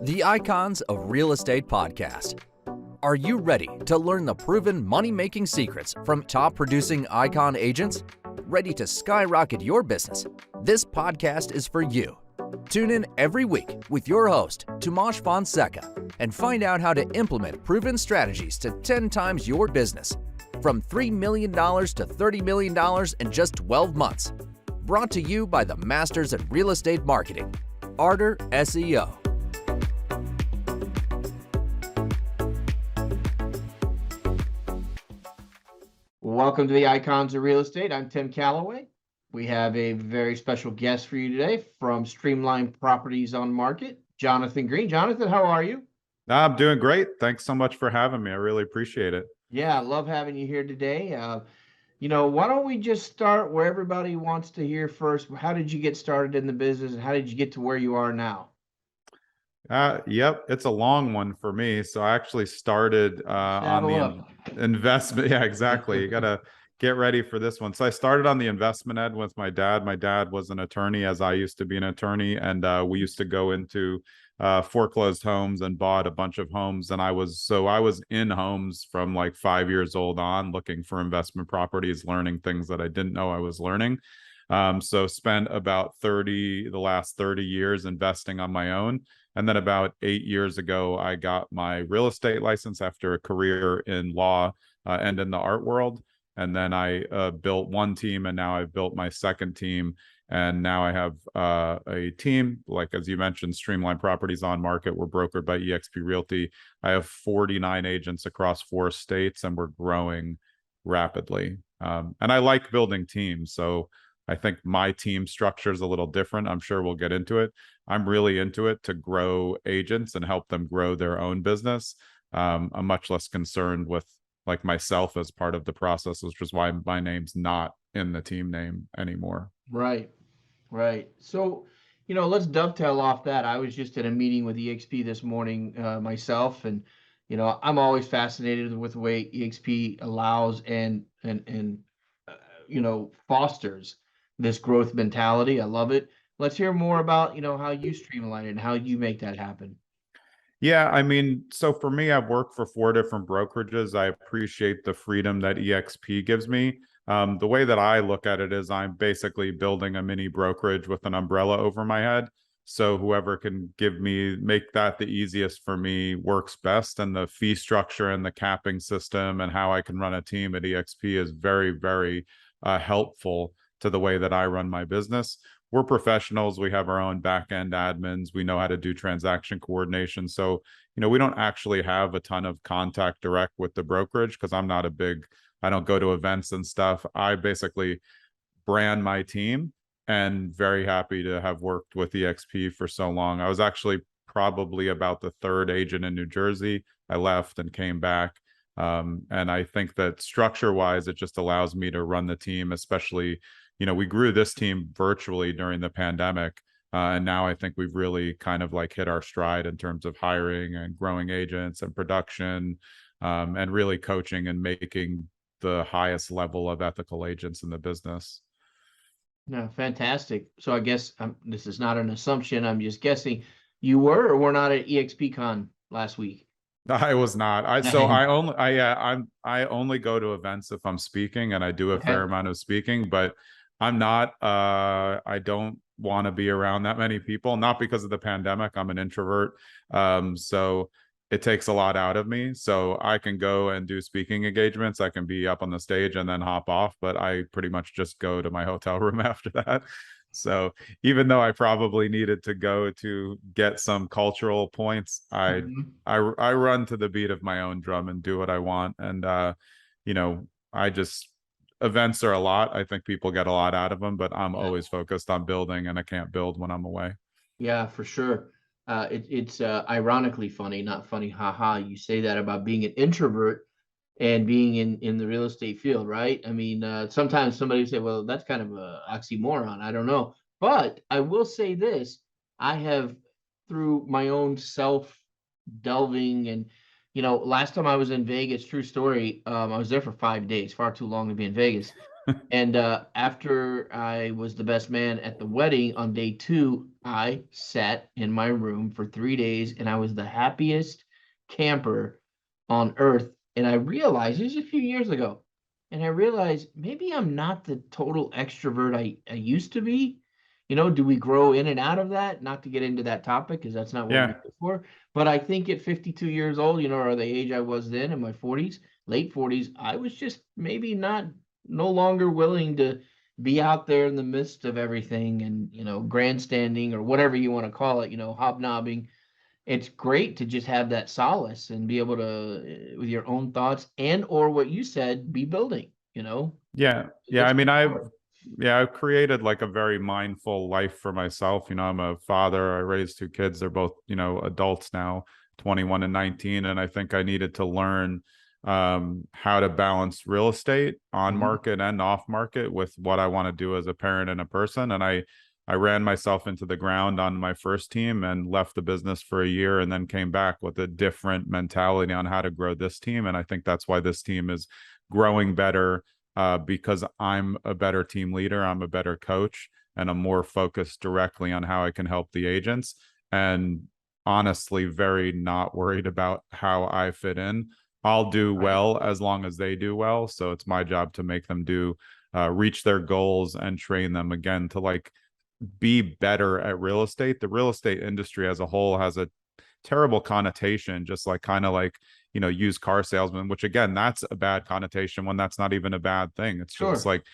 The Icons of Real Estate Podcast. Are you ready to learn the proven money-making secrets from top-producing icon agents? Ready to skyrocket your business? This podcast is for you. Tune in every week with your host, Tomasz Fonseca, and find out how to implement proven strategies to 10 times your business. From $3 million to $30 million in just 12 months. Brought to you by the Masters at Real Estate Marketing, Ardor SEO. Welcome to the Icons of Real Estate. I'm Tim Calloway. We have a very special guest for you today from Streamlined Properties on Market, Jonathan Greene. Jonathan, how are you? I'm doing great. Thanks so much for having me. I really appreciate it. Yeah, I love having you here today. Why don't we just start where everybody wants to hear first? How did you get started in the business and how did you get to where you are now? Yep, it's a long one for me. So I actually started on the investment. Yeah, exactly. You got to get ready for this one. So I started on the investment end with my dad. My dad was an attorney, as I used to be an attorney, and we used to go into foreclosed homes and bought a bunch of homes. And I was in homes from like 5 years old on, looking for investment properties, learning things that I didn't know I was learning. So spent about the last 30 years investing on my own. And then about 8 years ago, I got my real estate license after a career in law and in the art world. And then I built one team, and now I've built my second team. And now I have a team, like, as you mentioned, Streamlined Properties on Market. We're brokered by eXp Realty. I have 49 agents across 4 states, and we're growing rapidly. And I like building teams. So I think my team structure is a little different. I'm sure we'll get into it. I'm really into it to grow agents and help them grow their own business. I'm much less concerned with like myself as part of the process, which is why my name's not in the team name anymore. Right. So, let's dovetail off that. I was just at a meeting with eXp this morning myself, and I'm always fascinated with the way eXp allows and fosters this growth mentality. I love it. Let's hear more about, how you streamline it and how you make that happen. Yeah, I mean, so for me, I've worked for 4 different brokerages. I appreciate the freedom that eXp gives me. The way that I look at it is I'm basically building a mini brokerage with an umbrella over my head. So whoever can make that the easiest for me works best. And the fee structure and the capping system and how I can run a team at eXp is very, very helpful to the way that I run my business. We're professionals. We have our own back-end admins. We know how to do transaction coordination. So, we don't actually have a ton of contact direct with the brokerage because I don't go to events and stuff. I basically brand my team, and very happy to have worked with eXp for so long. I was actually probably about the 3rd agent in New Jersey. I left and came back. And I think that structure-wise, it just allows me to run the team, especially we grew this team virtually during the pandemic. And now I think we've really kind of like hit our stride in terms of hiring and growing agents and production, and really coaching and making the highest level of ethical agents in the business. No, fantastic. So I guess this is not an assumption. I'm just guessing you were or were not at eXpCon last week. I was not. I only go to events if I'm speaking, and I do a fair amount of speaking, but I'm not, I don't want to be around that many people, not because of the pandemic. I'm an introvert. So it takes a lot out of me. So I can go and do speaking engagements. I can be up on the stage and then hop off, but I pretty much just go to my hotel room after that. So even though I probably needed to go to get some cultural points, I run to the beat of my own drum and do what I want. And, events are a lot. I think people get a lot out of them, but I'm always focused on building, and I can't build when I'm away. Yeah, for sure. It's ironically funny, not funny, haha. You say that about being an introvert and being in the real estate field, right? I mean, sometimes somebody would say, well, that's kind of an oxymoron. I don't know. But I will say this. I have, through my own self delving and last time I was in Vegas, true story, I was there for 5 days, far too long to be in Vegas. And after I was the best man at the wedding on day 2, I sat in my room for 3 days and I was the happiest camper on earth. And I realized this was a few years ago, and I realized maybe I'm not the total extrovert I used to be. Do we grow in and out of that? Not to get into that topic because that's not what we're Yeah. here for. But I think at 52 years old, or the age I was then in my 40s, late 40s, I was just maybe not no longer willing to be out there in the midst of everything and grandstanding or whatever you want to call it, hobnobbing. It's great to just have that solace and be able to with your own thoughts and or what you said, be building. Yeah. Yeah. Let's I mean, go forward. I've created like a very mindful life for myself. I'm a father. I raised two kids. They're both, adults now, 21 and 19. And I think I needed to learn how to balance real estate on Mhm. market and off market with what I want to do as a parent and a person. And I ran myself into the ground on my first team and left the business for a year and then came back with a different mentality on how to grow this team. And I think that's why this team is growing better, because I'm a better team leader, I'm a better coach, and I'm more focused directly on how I can help the agents. And honestly, very not worried about how I fit in. I'll do Right. well as long as they do well. So it's my job to make them reach their goals and train them again to like be better at real estate. The real estate industry as a whole has a terrible connotation, just like kind of like, used car salesman, which again, that's a bad connotation when that's not even a bad thing. It's just Sure. like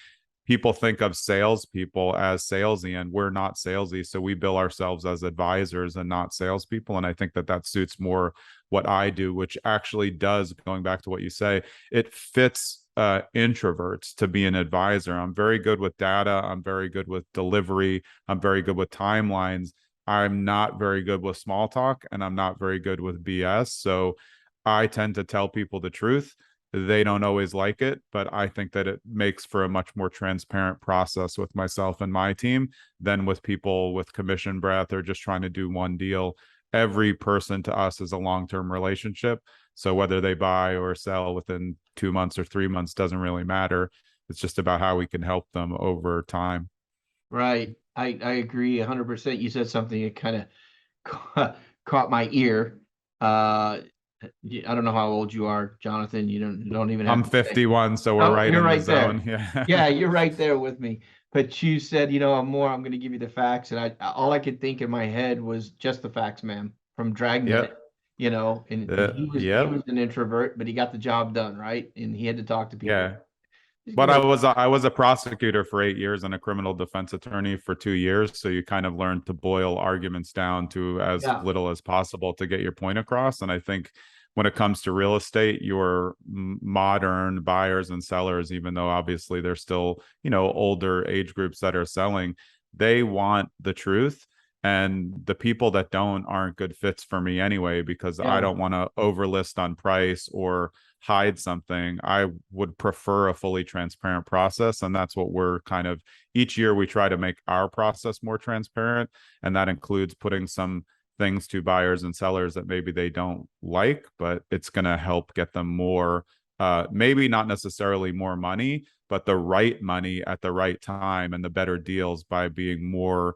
people think of salespeople as salesy, and we're not salesy. So we bill ourselves as advisors and not salespeople. And I think that suits more what I do, which actually does, going back to what you say, it fits introverts to be an advisor. I'm very good with data. I'm very good with delivery. I'm very good with timelines. I'm not very good with small talk, and I'm not very good with BS. So I tend to tell people the truth. They don't always like it, but I think that it makes for a much more transparent process with myself and my team than with people with commission breath or just trying to do one deal. Every person to us is a long-term relationship. So whether they buy or sell within 2 months or 3 months doesn't really matter. It's just about how we can help them over time. Right. I agree 100%. You said something that kind of caught my ear. I don't know how old you are, Jonathan. You don't even have I'm to say. 51, so we're Oh, right you're in the right there. zone. Yeah. Yeah, you're right there with me. But you said, I'm going to give you the facts, and all I could think in my head was just the facts, man, from Dragnet. Yep. And he Yep. was an introvert, but he got the job done, right? And he had to talk to people. Yeah. He's But great. I was a prosecutor for 8 years and a criminal defense attorney for 2 years. So you kind of learn to boil arguments down to as Yeah. little as possible to get your point across. And I think when it comes to real estate, your modern buyers and sellers, even though obviously they're still, older age groups that are selling, they want the truth. And the people that don't aren't good fits for me anyway, because I Yeah. don't want to overlist on price or hide something. I would prefer a fully transparent process. And that's what we're kind of each year we try to make our process more transparent. And that includes putting some things to buyers and sellers that maybe they don't like, but it's going to help get them more, maybe not necessarily more money, but the right money at the right time and the better deals by being more,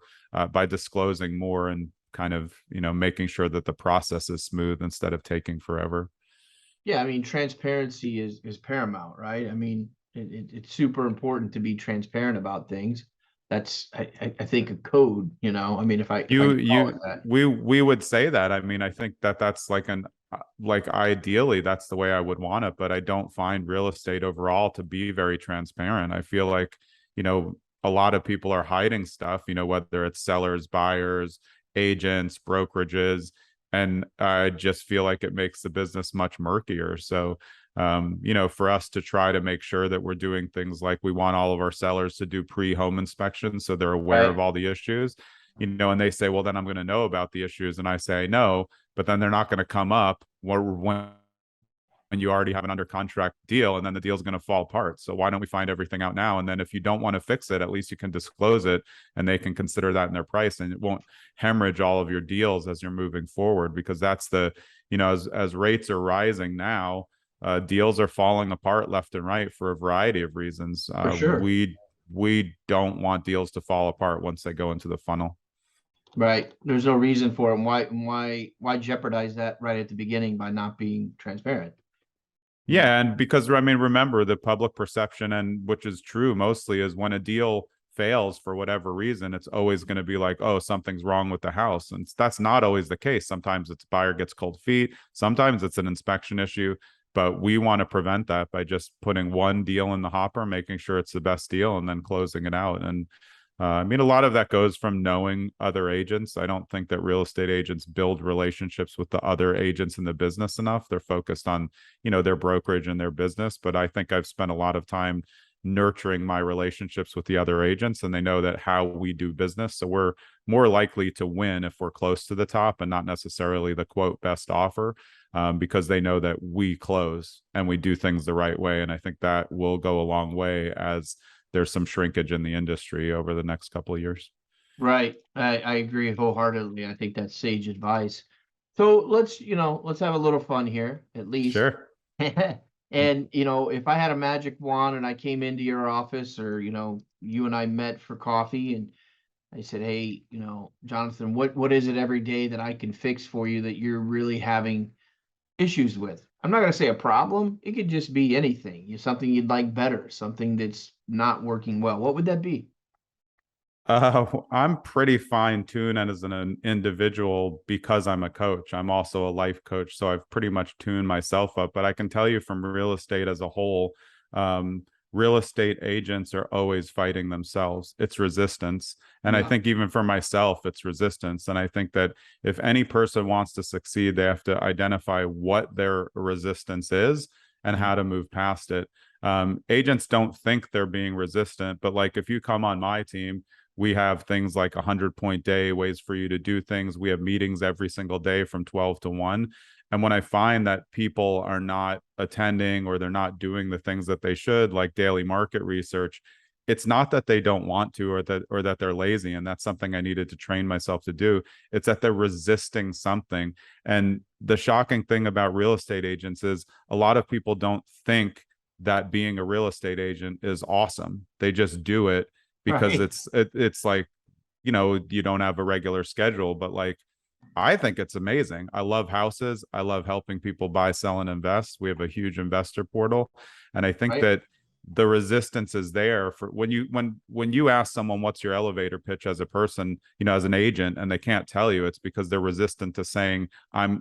by disclosing more and kind of, making sure that the process is smooth instead of taking forever. Yeah, I mean, transparency is paramount, right? I mean, it's super important to be transparent about things. That's I think a code, I mean, if I call it that. We would say that. I mean, I think that that's like like ideally that's the way I would want it, but I don't find real estate overall to be very transparent. I feel like, you know, a lot of people are hiding stuff, whether it's sellers, buyers, agents, brokerages, and I just feel like it makes the business much murkier. So for us to try to make sure that we're doing things like we want all of our sellers to do pre-home inspections so they're aware of Right. all the issues, and they say, well, then I'm going to know about the issues. And I say, no, but then they're not going to come up when you already have an under contract deal, and then the deal's going to fall apart. So why don't we find everything out now? And then if you don't want to fix it, at least you can disclose it and they can consider that in their price, and it won't hemorrhage all of your deals as you're moving forward, because that's as rates are rising now, deals are falling apart left and right for a variety of reasons. For sure. We don't want deals to fall apart once they go into the funnel. Right. There's no reason for them. Why jeopardize that right at the beginning by not being transparent? Yeah, and because I mean, remember the public perception, and which is true mostly, is when a deal fails for whatever reason, it's always going to be like, oh, something's wrong with the house, and that's not always the case. Sometimes it's buyer gets cold feet, sometimes it's an inspection issue, but we want to prevent that by just putting one deal in the hopper, making sure it's the best deal, and then closing it out. And I mean, a lot of that goes from knowing other agents. I don't think that real estate agents build relationships with the other agents in the business enough. They're focused on, their brokerage and their business. But I think I've spent a lot of time nurturing my relationships with the other agents, and they know that how we do business. So we're more likely to win if we're close to the top and not necessarily the quote best offer, because they know that we close and we do things the right way. And I think that will go a long way as there's some shrinkage in the industry over the next couple of years. Right. I agree wholeheartedly. I think that's sage advice. So let's have a little fun here, at least. Sure. And, if I had a magic wand and I came into your office, or, you and I met for coffee and I said, hey, Jonathan, what is it every day that I can fix for you that you're really having issues with? I'm not going to say a problem. It could just be anything. Something you'd like better, something that's not working well. What would that be? I'm pretty fine-tuned as an individual because I'm a coach. I'm also a life coach, so I've pretty much tuned myself up. But I can tell you from real estate as a whole, real estate agents are always fighting themselves. It's resistance. And I think even for myself, it's resistance. And I think that if any person wants to succeed, they have to identify what their resistance is and how to move past it. Agents don't think they're being resistant, but like if you come on my team, we have things like 100-point day, ways for you to do things. We have meetings every single day from 12 to 1. And when I find that people are not attending or they're not doing the things that they should, like daily market research, it's not that they don't want to or that they're lazy. And that's something I needed to train myself to do. It's that they're resisting something. And the shocking thing about real estate agents is a lot of people don't think that being a real estate agent is awesome. They just do it because it's like, you don't have a regular schedule, but like, I think it's amazing. I love houses. I love helping people buy, sell, and invest. We have a huge investor portal. And I think that the resistance is there for when you ask someone, what's your elevator pitch as a person, as an agent, and they can't tell you, it's because they're resistant to saying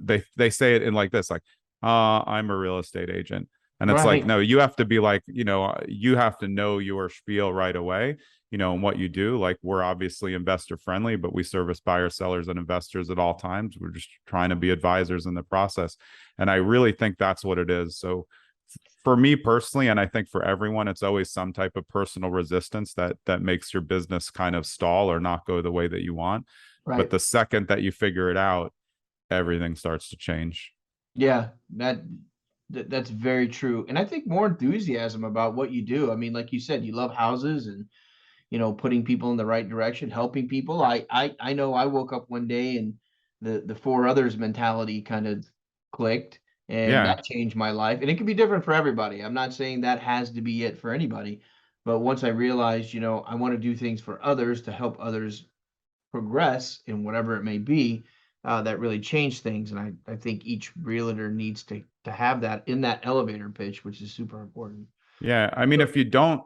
they say it in like this, like, I'm a real estate agent. And it's like, no, you have to be like, you have to know your spiel right away, and what you do. Like, we're obviously investor friendly, but we service buyers, sellers, and investors at all times. We're just trying to be advisors in the process. And I really think that's what it is. So for me personally, and I think for everyone, it's always some type of personal resistance that makes your business kind of stall or not go the way that you want. Right. But the second that you figure it out, everything starts to change. Yeah, that's very true. And I think more enthusiasm about what you do. I mean, like you said, you love houses and, putting people in the right direction, helping people. I know I woke up one day and the four others mentality kind of clicked, and that changed my life. And it can be different for everybody. I'm not saying that has to be it for anybody, but once I realized, I want to do things for others to help others progress in whatever it may be, that really changed things. And I think each realtor needs to have that in that elevator pitch, which is super important. Yeah. I mean, if you don't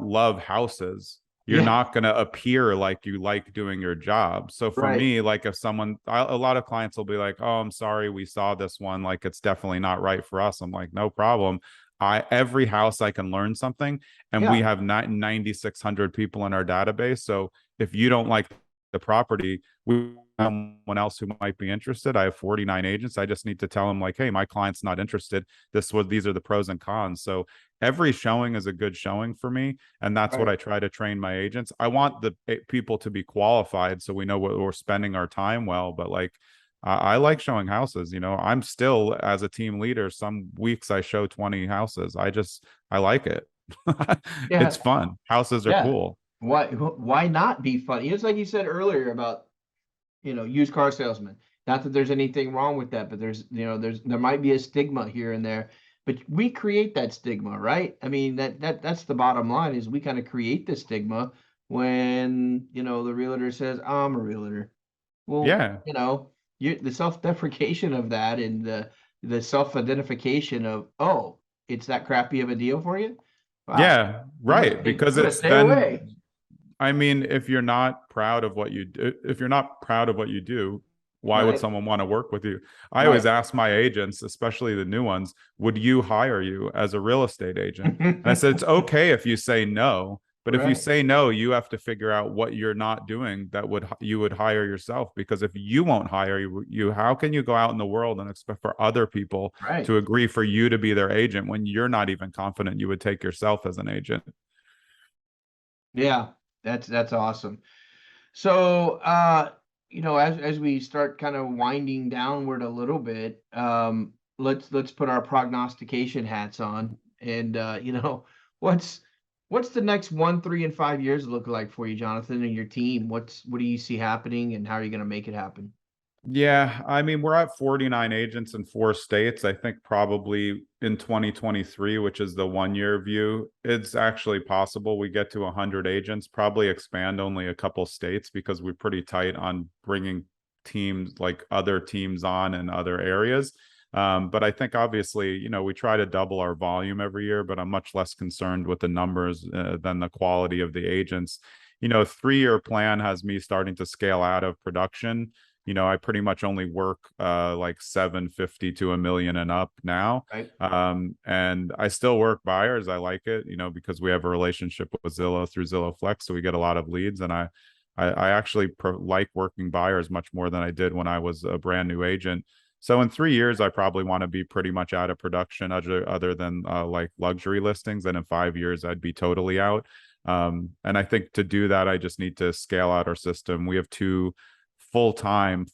love houses, you're not going to appear like you like doing your job. So for me, like if a lot of clients will be like, oh, I'm sorry, we saw this one, like it's definitely not right for us. I'm like, no problem. Every house I can learn something, and we have 9,600 people in our database. So if you don't like the property, we have someone else who might be interested. I have 49 agents. I just need to tell them like, hey, my client's not interested. These are the pros and cons. So every showing is a good showing for me. And that's what I try to train my agents. I want the people to be qualified so we know what we're spending our time well. But like, I like showing houses. I'm still, as a team leader, some weeks I show 20 houses. I like it. It's fun. Houses are cool. Why not be fun? It's like you said earlier about, used car salesmen. Not that there's anything wrong with that, but there might be a stigma here and there. but we create that stigma, right? I mean, that's the bottom line, is we kind of create the stigma when, the realtor says, I'm a realtor. Well, Yeah. the self-deprecation of that, and the self-identification of, oh, it's that crappy of a deal for you. Wow. Yeah, right. Because I'm gonna it's stay away. then, I mean, if you're not proud of what you do, if you're not proud of what you do, why would Right. someone want to work with you? I always Right. ask my agents, especially the new ones, would you hire you as a real estate agent? And I said, it's okay if you say no, but if you Right. say no, you have to figure out what you're not doing that you would hire yourself. Because if you won't hire you, how can you go out in the world and expect for other people Right. to agree for you to be their agent when you're not even confident you would take yourself as an agent? Yeah, that's awesome. So, as we start kind of winding downward a little bit, let's put our prognostication hats on, and what's what's the next 1, 3, and 5 years look like for you, Jonathan, and your team? What do you see happening, and how are you going to make it happen? Yeah, I mean, we're at 49 agents in 4 states. I think probably in 2023, which is the 1 year view, it's actually possible we get to 100 agents, probably expand only a couple states because we're pretty tight on bringing teams, like other teams, on in other areas. But I think obviously, we try to double our volume every year, but I'm much less concerned with the numbers than the quality of the agents. 3 year plan has me starting to scale out of production. I pretty much only work like 750 to a million and up now. Right. And I still work buyers. I like it, because we have a relationship with Zillow through Zillow Flex. So we get a lot of leads. And I actually like working buyers much more than I did when I was a brand new agent. So in 3 years, I probably want to be pretty much out of production other than like luxury listings. And in 5 years, I'd be totally out. And I think to do that, I just need to scale out our system. We have two full-time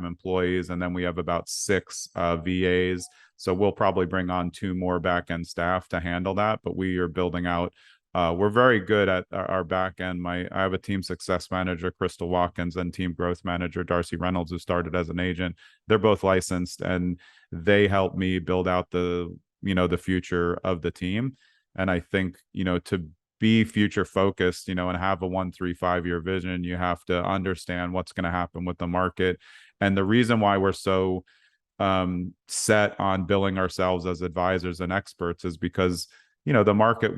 employees, and then we have about 6 VAs. So we'll probably bring on 2 more back-end staff to handle that, but we are building out. We're very good at our back end. I have a team success manager, Crystal Watkins, and team growth manager, Darcy Reynolds, who started as an agent. They're both licensed, and they help me build out the future of the team. And I think, to be future focused, and have a 1, 3, 5 year vision, you have to understand what's going to happen with the market. And the reason why we're so set on billing ourselves as advisors and experts is because, the market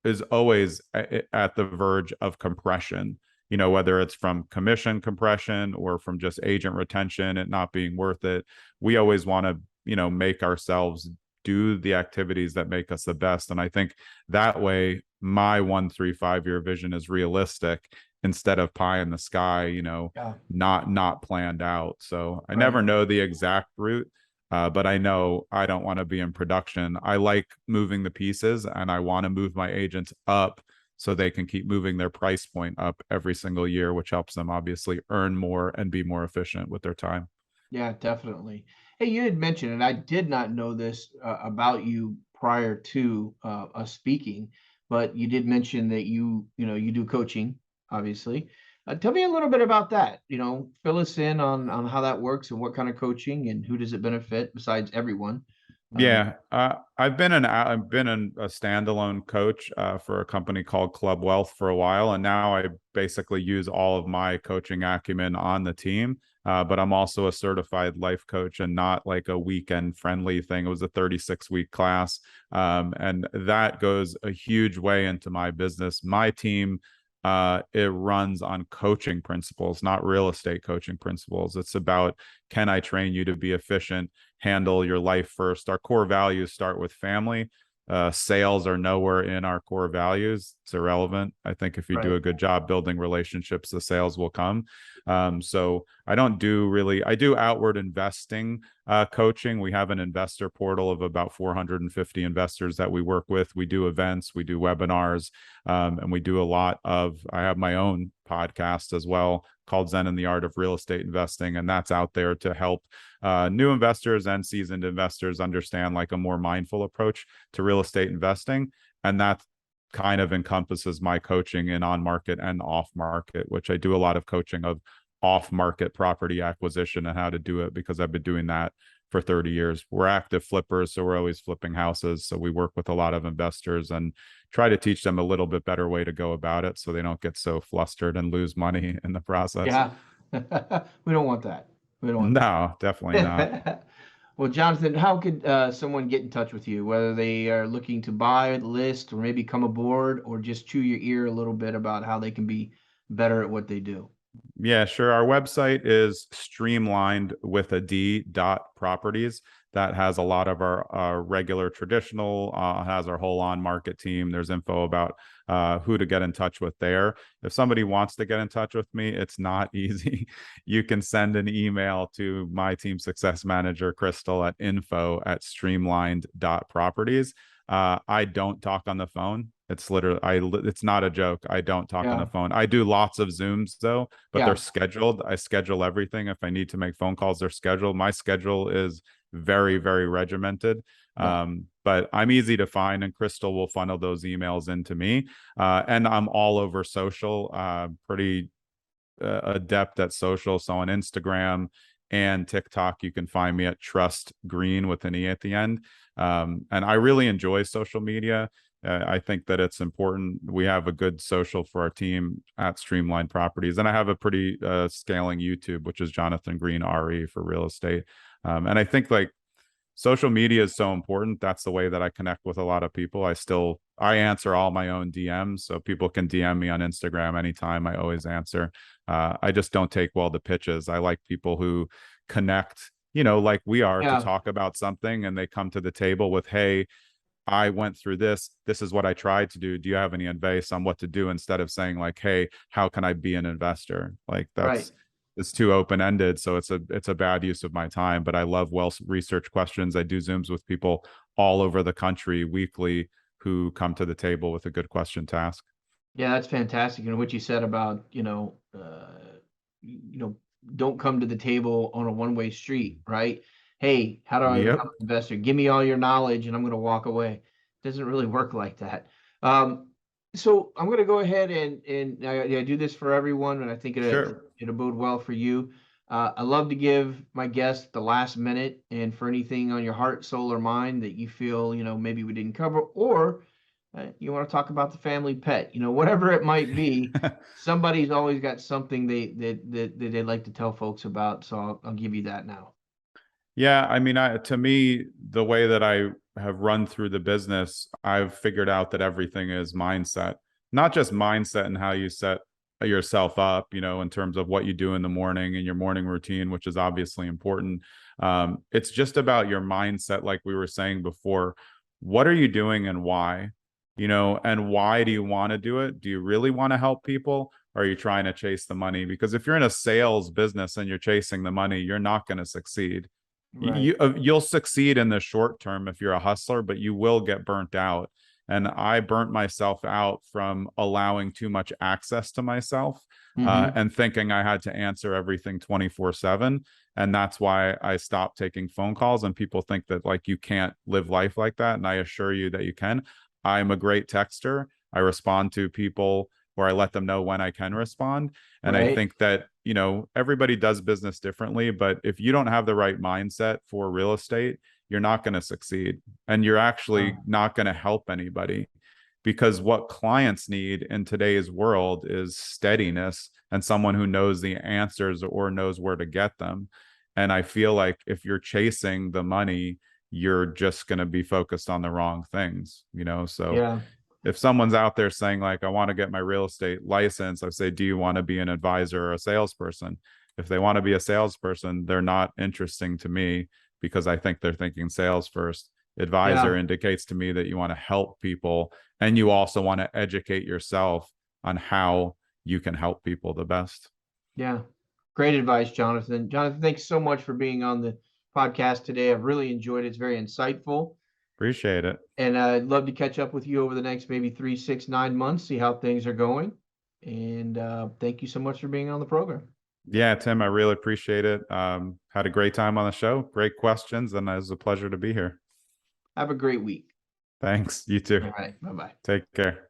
is always at the verge of compression, whether it's from commission compression or from just agent retention, it not being worth it. We always want to, make ourselves do the activities that make us the best. And I think that way, my 1, 3, 5 year vision is realistic instead of pie in the sky, Yeah. not planned out. So I Right. never know the exact route, but I know I don't want to be in production. I like moving the pieces, and I want to move my agents up so they can keep moving their price point up every single year, which helps them obviously earn more and be more efficient with their time. Yeah, definitely. Hey, you had mentioned, and I did not know this about you prior to us speaking, but you did mention that you do coaching, obviously. Tell me a little bit about that. Fill us in on how that works and what kind of coaching and who does it benefit besides everyone. Yeah, I've been a standalone coach for a company called Club Wealth for a while, and now I basically use all of my coaching acumen on the team. But I'm also a certified life coach, and not like a weekend friendly thing. It was a 36-week class, and that goes a huge way into my business. My team, it runs on coaching principles, not real estate coaching principles. It's about, can I train you to be efficient, handle your life first? Our core values start with family. Sales are nowhere in our core values. It's irrelevant. I think if you do Right. a good job building relationships, the sales will come. So I do outward investing coaching. We have an investor portal of about 450 investors that we work with. We do events, we do webinars, and we do I have my own podcast as well called Zen and the Art of Real Estate Investing. And that's out there to help new investors and seasoned investors understand like a more mindful approach to real estate investing. And that kind of encompasses my coaching in on market and off market, which I do a lot of coaching of off market property acquisition and how to do it, because I've been doing that for 30 years. We're active flippers, so we're always flipping houses. So we work with a lot of investors and try to teach them a little bit better way to go about it so they don't get so flustered and lose money in the process. Yeah. We don't want that. We don't want No, definitely not. that. Well, Jonathan, how could someone get in touch with you, whether they are looking to buy, list, or maybe come aboard, or just chew your ear a little bit about how they can be better at what they do? Yeah, sure. Our website is streamlined with a D dot properties. That has a lot of our regular traditional, has our whole on market team. There's info about who to get in touch with there. If somebody wants to get in touch with me, it's not easy. You can send an email to my team success manager, Crystal, at info@streamlined.properties. I don't talk on the phone. It's literally, it's not a joke. I don't talk on the phone. I do lots of Zooms though, but they're scheduled. I schedule everything. If I need to make phone calls, they're scheduled. My schedule is very, very regimented. But I'm easy to find, and Crystal will funnel those emails into me. And I'm all over social, pretty adept at social. So on Instagram and TikTok, you can find me at Trust Greene with an E at the end. And I really enjoy social media. I think that it's important. We have a good social for our team at Streamlined Properties. And I have a pretty scaling YouTube, which is Jonathan Greene RE for real estate. And I think like social media is so important. That's the way that I connect with a lot of people. I answer all my own DMs, so people can DM me on Instagram anytime. I always answer. I just don't take well the pitches. I like people who connect, like we are, to talk about something, and they come to the table with, hey, I went through this. This is what I tried to do. Do you have any advice on what to do? Instead of saying like, hey, how can I be an investor? Like it's too open-ended. So it's a bad use of my time, but I love well-researched questions. I do Zooms with people all over the country weekly who come to the table with a good question to ask. Yeah, that's fantastic. And what you said about, don't come to the table on a one-way street, right? Hey, how do I become an investor? Give me all your knowledge and I'm going to walk away. It doesn't really work like that. So I'm going to go ahead and I do this for everyone, and I think it'll bode well for you. I love to give my guests the last minute, and for anything on your heart, soul, or mind that you feel, maybe we didn't cover, or you want to talk about the family pet, whatever it might be. Somebody's always got something they'd like to tell folks about. So I'll give you that now. Yeah, I mean, to me, the way that I have run through the business, I've figured out that everything is mindset, not just mindset and how you set yourself up, in terms of what you do in the morning and your morning routine, which is obviously important. It's just about your mindset, like we were saying before. What are you doing and why? And why do you want to do it? Do you really want to help people? Or are you trying to chase the money? Because if you're in a sales business and you're chasing the money, you're not going to succeed. Right. You'll succeed in the short term if you're a hustler, but you will get burnt out. And I burnt myself out from allowing too much access to myself, and thinking I had to answer everything 24/7. And that's why I stopped taking phone calls. And people think that like you can't live life like that. And I assure you that you can. I'm a great texter. I respond to people, or I let them know when I can respond. And I think that, everybody does business differently, but if you don't have the right mindset for real estate, you're not going to succeed, and you're actually not going to help anybody, because what clients need in today's world is steadiness and someone who knows the answers or knows where to get them. And I feel like if you're chasing the money, you're just going to be focused on the wrong things, so if someone's out there saying like, I want to get my real estate license, I say, do you want to be an advisor or a salesperson? If they want to be a salesperson, they're not interesting to me, because I think they're thinking sales first. Advisor indicates to me that you want to help people, and you also want to educate yourself on how you can help people the best. Yeah. Great advice, Jonathan. Jonathan, thanks so much for being on the podcast today. I've really enjoyed it. It's very insightful. Appreciate it. And I'd love to catch up with you over the next maybe 3, 6, 9 months, see how things are going. And thank you so much for being on the program. Yeah, Tim, I really appreciate it. Had a great time on the show. Great questions, and it was a pleasure to be here. Have a great week. Thanks. You too. All right. Bye-bye. Take care.